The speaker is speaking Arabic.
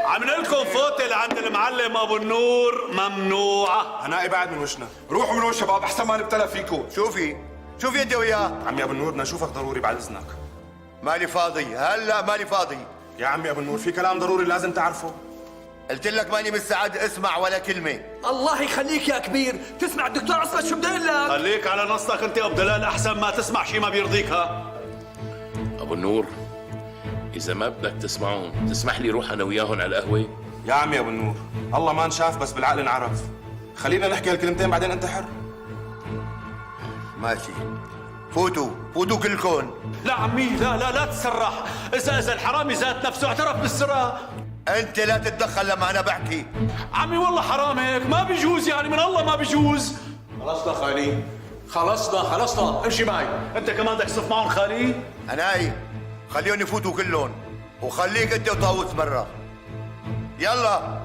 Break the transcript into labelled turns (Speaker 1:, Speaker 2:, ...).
Speaker 1: عامل لكم فوتة لعند المعلم ابو النور ممنوعة.
Speaker 2: هنائي بعد من وشنا، روحوا من وش شباب احسن ما نبتلى فيكم.
Speaker 3: شوفي انت وياه.
Speaker 2: عمي ابو النور بدنا نشوفك ضروري بعد اذنك.
Speaker 3: مالي فاضي هلا، مالي فاضي.
Speaker 2: يا عمي ابو النور في كلام ضروري لازم تعرفه.
Speaker 3: قلت لك ماني مستعد اسمع ولا كلمه.
Speaker 4: الله يخليك يا كبير، تسمع الدكتور عصمت شو بدي لك؟
Speaker 1: خليك على نصك انت ابو دلال احسن ما تسمع شي ما بيرضيك. ها
Speaker 5: ابو النور، اذا ما بدك تسمعون تسمح لي روح انا وياهم على القهوه؟
Speaker 2: يا عمي ابو النور الله ما نشاف بس بالعقل انعرف. خلينا نحكي هالكلمتين بعدين انت حر.
Speaker 3: ماشي، فوتوا كلكم.
Speaker 1: لا عمي، لا تسرح. اذا الحرامي ذات نفسه اعترف بالسرقة.
Speaker 3: انت لا تتدخل لما انا بحكي.
Speaker 1: عمي والله حرام هيك، ما بيجوز يعني، من الله ما بيجوز.
Speaker 6: خلصنا خالي، خلصنا امشي معي.
Speaker 1: انت كمان بدك تصف معهم خالي؟
Speaker 3: هناي خليهم يفوتوا كلهم، وخليك انت وطاووس برا. يلا.